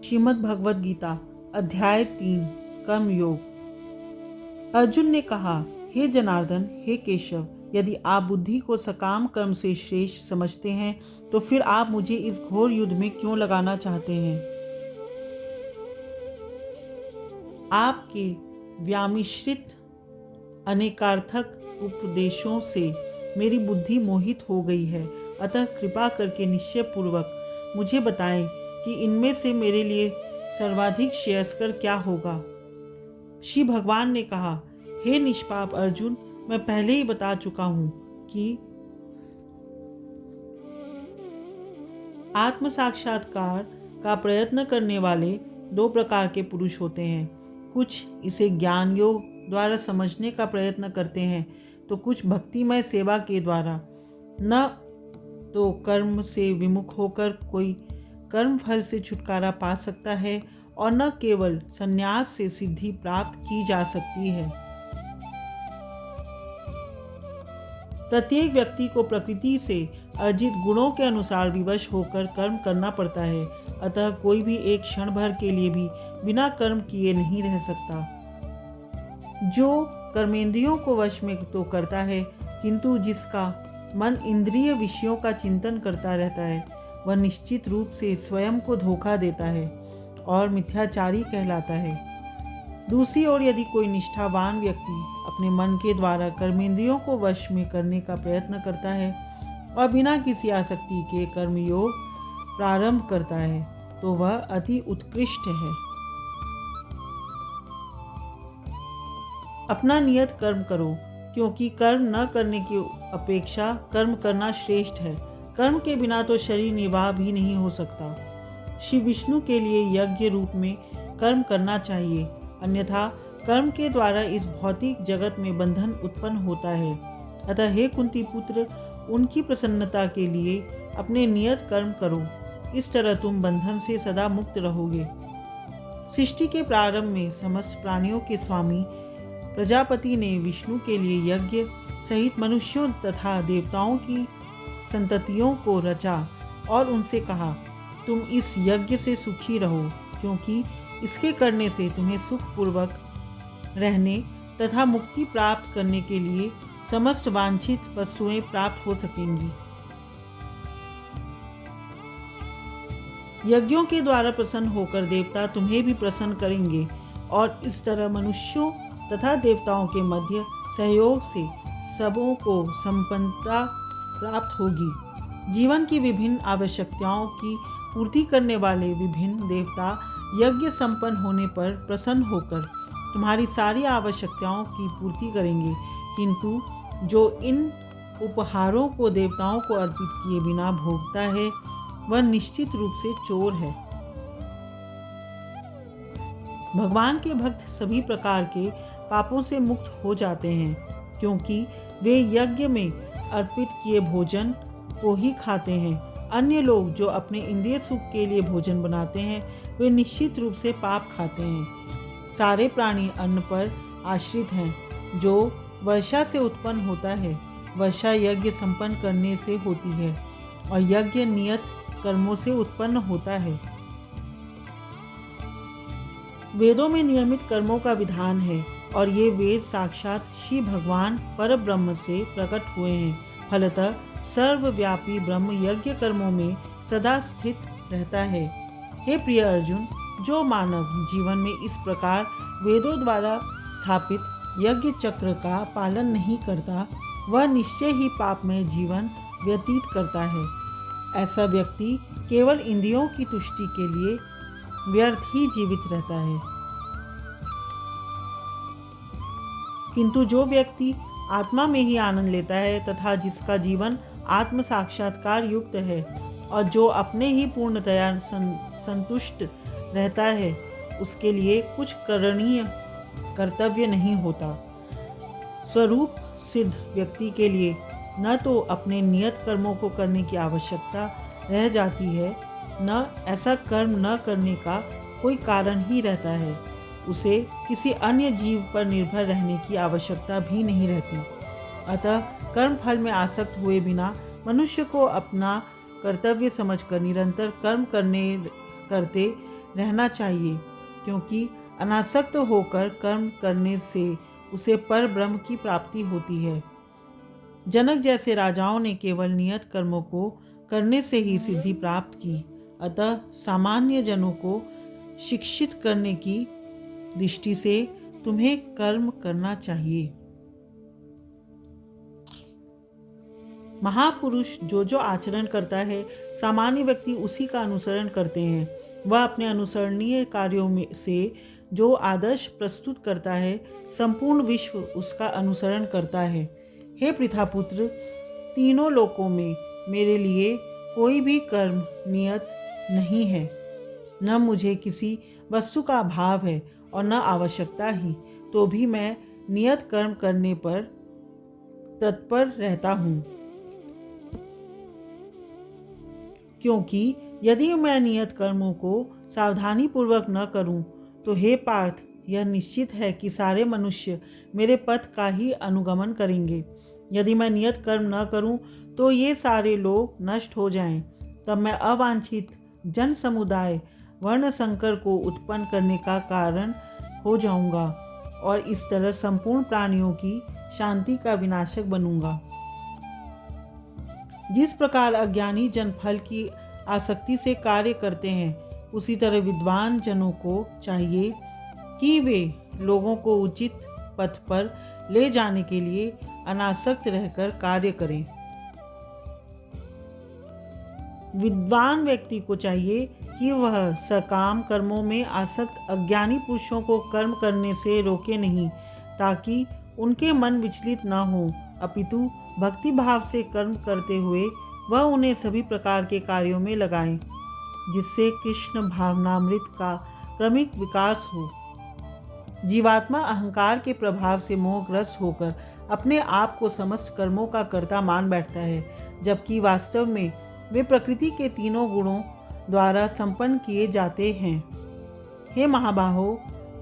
श्रीमद् भगवद गीता अध्याय 3 कर्म योग। अर्जुन ने कहा, हे जनार्दन, हे केशव, यदि आप बुद्धि को सकाम कर्म से श्रेष्ठ समझते हैं तो फिर आप मुझे इस घोर युद्ध में क्यों लगाना चाहते हैं। आपके व्यामिश्रित अनेकार्थक उपदेशों से मेरी बुद्धि मोहित हो गई है, अतः कृपा करके निश्चय पूर्वक मुझे बताएं कि इनमें से मेरे लिए सर्वाधिक श्रेयस्कर क्या होगा। श्री भगवान ने कहा, हे निष्पाप अर्जुन, मैं पहले ही बता चुका हूं कि आत्म साक्षात्कार का प्रयत्न करने वाले दो प्रकार के पुरुष होते हैं। कुछ इसे ज्ञान योग द्वारा समझने का प्रयत्न करते हैं तो कुछ भक्तिमय सेवा के द्वारा। न तो कर्म से विमुख होकर कोई कर्म फल से छुटकारा पा सकता है और न केवल संन्यास से सिद्धि प्राप्त की जा सकती है। प्रत्येक व्यक्ति को प्रकृति से अर्जित गुणों के अनुसार विवश होकर कर्म करना पड़ता है, अतः कोई भी एक क्षण भर के लिए भी बिना कर्म किए नहीं रह सकता। जो कर्मेंद्रियों को वश में तो करता है, किंतु जिसका मन इंद्रिय विषयों का चिंतन करता रहता है, वह निश्चित रूप से स्वयं को धोखा देता है और मिथ्याचारी कहलाता है। दूसरी ओर यदि कोई निष्ठावान व्यक्ति अपने मन के द्वारा कर्मेंद्रियों को वश में करने का प्रयत्न करता है और बिना किसी आसक्ति के कर्मयोग प्रारंभ करता है तो वह अति उत्कृष्ट है। अपना नियत कर्म करो, क्योंकि कर्म न करने की अपेक्षा कर्म करना श्रेष्ठ है। कर्म के बिना तो शरीर निर्वाह भी नहीं हो सकता। श्री विष्णु के लिए यज्ञ रूप में कर्म करना चाहिए, अन्यथा कर्म के द्वारा इस भौतिक जगत में बंधन उत्पन्न होता है। अतः हे कुंती पुत्र, उनकी प्रसन्नता के लिए अपने नियत कर्म करो, इस तरह तुम बंधन से सदा मुक्त रहोगे। सृष्टि के प्रारंभ में समस्त प्राणियों के स्वामी प्रजापति ने विष्णु के लिए यज्ञ सहित मनुष्यों तथा देवताओं की संततियों को रचा और उनसे कहा, तुम इस यज्ञ से सुखी रहो, क्योंकि इसके करने से तुम्हें सुखपूर्वक रहने तथा मुक्ति प्राप्त करने के लिए समस्त वांछित वस्तुएं प्राप्त हो सकेंगी। यज्ञों के द्वारा प्रसन्न होकर देवता तुम्हें भी प्रसन्न करेंगे और इस तरह मनुष्यों तथा देवताओं के मध्य सहयोग से सबों को संपन्नता प्राप्त होगी। जीवन की विभिन्न आवश्यकताओं की पूर्ति करने वाले विभिन्न देवता यज्ञ संपन्न होने पर प्रसन्न होकर तुम्हारी सारी आवश्यकताओं की पूर्ति करेंगे, किंतु जो इन उपहारों को देवताओं को अर्पित किए बिना भोगता है वह निश्चित रूप से चोर है। भगवान के भक्त सभी प्रकार के पापों से मुक्त हो जाते हैं, क्योंकि वे यज्ञ में अर्पित किए भोजन को ही खाते हैं। अन्य लोग जो अपने इंद्रिय सुख के लिए भोजन बनाते हैं वे निश्चित रूप से पाप खाते हैं। सारे प्राणी अन्न पर आश्रित हैं। जो वर्षा से उत्पन्न होता है, वर्षा यज्ञ संपन्न करने से होती है और यज्ञ नियत कर्मों से उत्पन्न होता है। वेदों में नियमित कर्मों का विधान है और ये वेद साक्षात श्री भगवान पर ब्रह्म से प्रकट हुए हैं। फलतः सर्वव्यापी ब्रह्म यज्ञ कर्मों में सदा स्थित रहता है। हे प्रिय अर्जुन, जो मानव जीवन में इस प्रकार वेदों द्वारा स्थापित यज्ञ चक्र का पालन नहीं करता, वह निश्चय ही पापमय जीवन व्यतीत करता है। ऐसा व्यक्ति केवल इंद्रियों की तुष्टि के लिए व्यर्थ ही जीवित रहता है। किंतु जो व्यक्ति आत्मा में ही आनंद लेता है तथा जिसका जीवन आत्म साक्षात्कार युक्त है और जो अपने ही पूर्णतया संतुष्ट रहता है, उसके लिए कुछ करणीय कर्तव्य नहीं होता। स्वरूप सिद्ध व्यक्ति के लिए न तो अपने नियत कर्मों को करने की आवश्यकता रह जाती है, न ऐसा कर्म न करने का कोई कारण ही रहता है। उसे किसी अन्य जीव पर निर्भर रहने की आवश्यकता भी नहीं रहती। अतः कर्म फल में आसक्त हुए बिना मनुष्य को अपना कर्तव्य समझकर निरंतर कर्म करते रहना चाहिए, क्योंकि अनासक्त होकर कर्म करने से उसे पर ब्रह्म की प्राप्ति होती है। जनक जैसे राजाओं ने केवल नियत कर्मों को करने से ही सिद्धि प्राप्त की, अतः सामान्य जनों को शिक्षित करने की दृष्टि से तुम्हें कर्म करना चाहिए। महापुरुष जो आचरण करता है, सामान्य व्यक्ति उसी का अनुसरण करते हैं। वह अपने अनुसरणीय कार्यों में से जो आदर्श प्रस्तुत करता है, संपूर्ण विश्व उसका अनुसरण करता है। हे पृथापुत्र, तीनों लोकों में मेरे लिए कोई भी कर्म नियत नहीं है। न मुझे किसी वस्तु का अभाव है और न आवश्यकता ही, तो भी मैं नियत कर्म करने पर तत्पर रहता हूँ। क्योंकि यदि मैं नियत कर्मों को सावधानी पूर्वक न करूं, तो हे पार्थ, यह निश्चित है कि सारे मनुष्य मेरे पथ का ही अनुगमन करेंगे। यदि मैं नियत कर्म न करूं, तो ये सारे लोग नष्ट हो जाएं। तब मैं अवांछित जन समुदाय वर्ण संकर को उत्पन्न करने का कारण हो जाऊंगा और इस तरह संपूर्ण प्राणियों की शांति का विनाशक बनूंगा। जिस प्रकार अज्ञानी जन फल की आसक्ति से कार्य करते हैं, उसी तरह विद्वान जनों को चाहिए कि वे लोगों को उचित पथ पर ले जाने के लिए अनासक्त रहकर कार्य करें। विद्वान व्यक्ति को चाहिए कि वह सकाम कर्मों में आसक्त अज्ञानी पुरुषों को कर्म करने से रोके नहीं, ताकि उनके मन विचलित न हो, अपितु भक्ति भाव से कर्म करते हुए वह उन्हें सभी प्रकार के कार्यों में लगाएं, जिससे कृष्ण भावनामृत का क्रमिक विकास हो। जीवात्मा अहंकार के प्रभाव से मोहग्रस्त होकर अपने आप को समस्त कर्मों का कर्ता मान बैठता है, जबकि वास्तव में वे प्रकृति के तीनों गुणों द्वारा संपन्न किए जाते हैं। हे महाबाहो,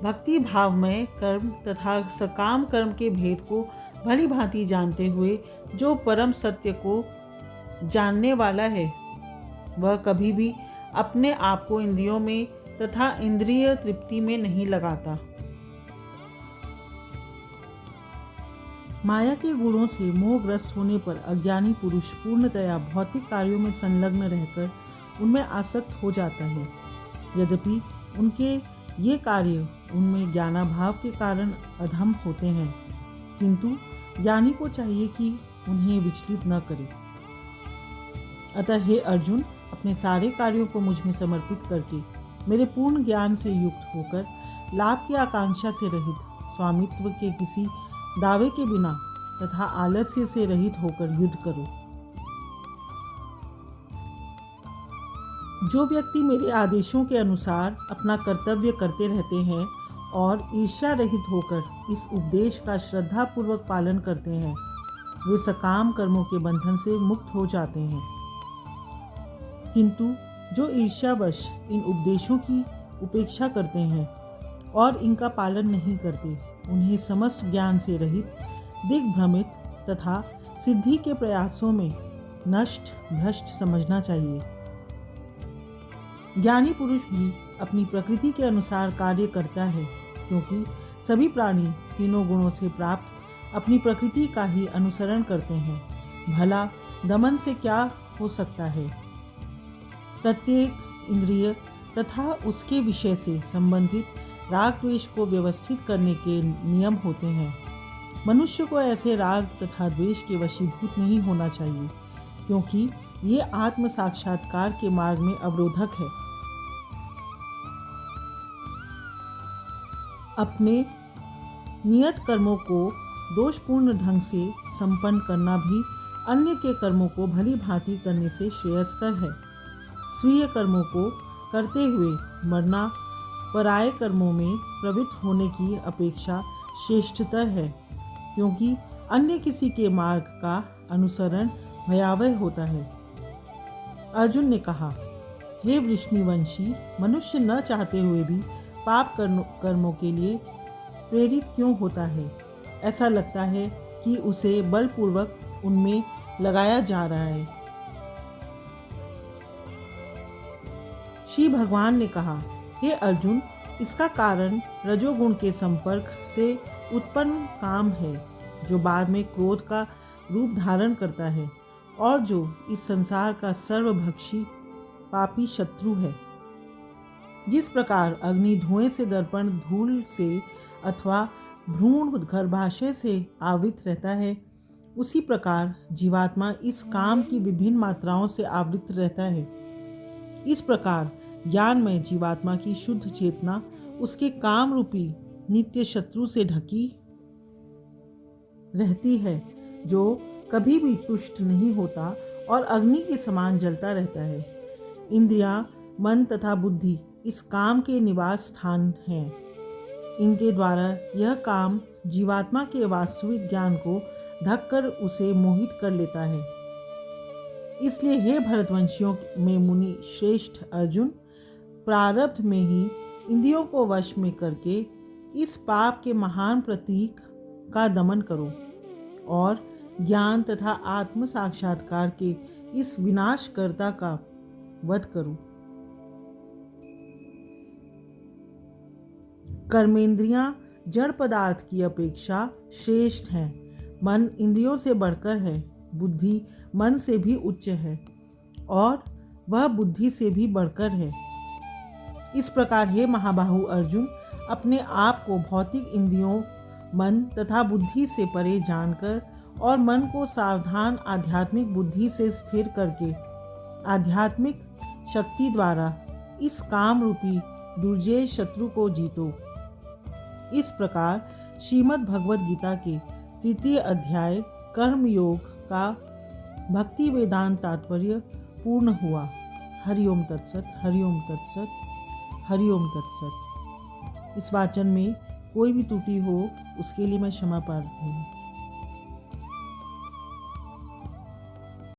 भक्ति भावमय कर्म तथा सकाम कर्म के भेद को भली भांति जानते हुए जो परम सत्य को जानने वाला है, वह कभी भी अपने आप को इंद्रियों में तथा इंद्रिय तृप्ति में नहीं लगाता। माया के गुणों से मोहग्रस्त होने पर अज्ञानी पुरुष पूर्णतया भौतिक कार्यों में संलग्न रहकर उनमें आसक्त हो जाता है। यद्यपि उनके ये कार्य उनमें ज्ञानाभाव के कारण अधम होते हैं, किंतु ज्ञानी को चाहिए कि उन्हें विचलित न करे। अतः हे अर्जुन, अपने सारे कार्यों को मुझ में समर्पित करके मेरे पूर्ण ज्ञान से युक्त होकर लाभ की आकांक्षा से रहित, स्वामित्व के किसी दावे के बिना तथा आलस्य से रहित होकर युद्ध करो। जो व्यक्ति मेरे आदेशों के अनुसार अपना कर्तव्य करते रहते हैं और ईर्ष्या रहित होकर इस उपदेश का श्रद्धापूर्वक पालन करते हैं, वे सकाम कर्मों के बंधन से मुक्त हो जाते हैं। किंतु जो ईर्ष्यावश इन उपदेशों की उपेक्षा करते हैं और इनका पालन नहीं करते, उन्हें समस्त ज्ञान से रहित, दिग्भ्रमित तथा सिद्धि के प्रयासों में नष्ट भ्रष्ट समझना चाहिए। ज्ञानी पुरुष भी अपनी प्रकृति के अनुसार कार्य करता है, क्योंकि सभी प्राणी तीनों गुणों से प्राप्त अपनी प्रकृति का ही अनुसरण करते हैं। भला दमन से क्या हो सकता है? प्रत्येक इंद्रिय तथा उसके विषय से संबंधित राग द्वेष को व्यवस्थित करने के नियम होते हैं। मनुष्य को ऐसे राग तथा द्वेष के वशीभूत नहीं होना चाहिए, क्योंकि ये आत्म साक्षात्कार के मार्ग में अवरोधक है। अपने नियत कर्मों को दोषपूर्ण ढंग से संपन्न करना भी अन्य के कर्मों को भली भांति करने से श्रेयस्कर है। स्वीय कर्मों को करते हुए मरना पराये कर्मों में प्रवृत्त होने की अपेक्षा श्रेष्ठतर है, क्योंकि अन्य किसी के मार्ग का अनुसरण भयावह होता है। अर्जुन ने कहा, हे वृष्णिवंशी, मनुष्य न चाहते हुए भी पाप कर्मों के लिए प्रेरित क्यों होता है? ऐसा लगता है कि उसे बलपूर्वक उनमें लगाया जा रहा है। श्री भगवान ने कहा, हे अर्जुन, इसका कारण रजोगुण के संपर्क से उत्पन्न काम है, जो बाद में क्रोध का रूप धारण करता है और जो इस संसार का सर्वभक्षी पापी शत्रु है। जिस प्रकार अग्नि धुएं से, दर्पण धूल से अथवा भ्रूण गर्भाशय से आवृत रहता है, उसी प्रकार जीवात्मा इस काम की विभिन्न मात्राओं से आवृत रहता है। इस प्रकार ज्ञान में जीवात्मा की शुद्ध चेतना उसके काम रूपी नित्य शत्रु से ढकी रहती है, जो कभी भी तुष्ट नहीं होता और अग्नि के समान जलता रहता है। इंद्रियां, मन तथा बुद्धि इस काम के निवास स्थान हैं। इनके द्वारा यह काम जीवात्मा के वास्तविक ज्ञान को ढककर उसे मोहित कर लेता है। इसलिए हे भरतवंशियों में मुनि श्रेष्ठ अर्जुन, प्रारब्ध में ही इंद्रियों को वश में करके इस पाप के महान प्रतीक का दमन करो और ज्ञान तथा आत्म साक्षात्कार के इस विनाशकर्ता का वध करो। कर्मेंद्रियां जड़ पदार्थ की अपेक्षा श्रेष्ठ हैं। मन इंद्रियों से बढ़कर है, बुद्धि मन से भी उच्च है और वह बुद्धि से भी बढ़कर है। इस प्रकार हे महाबाहु अर्जुन, अपने आप को भौतिक इंद्रियों, मन तथा बुद्धि से परे जानकर और मन को सावधान आध्यात्मिक बुद्धि से स्थिर करके आध्यात्मिक शक्ति द्वारा इस काम रूपी दुर्जय शत्रु को जीतो। इस प्रकार श्रीमद् भगवद गीता के 3 अध्याय कर्म योग का भक्ति वेदांत तात्पर्य पूर्ण हुआ। हरिओम तत्सत, हरिओम तत्सत, हरिओम तत्सत। इस वाचन में कोई भी त्रुटि हो उसके लिए मैं क्षमा प्रार्थी हूँ।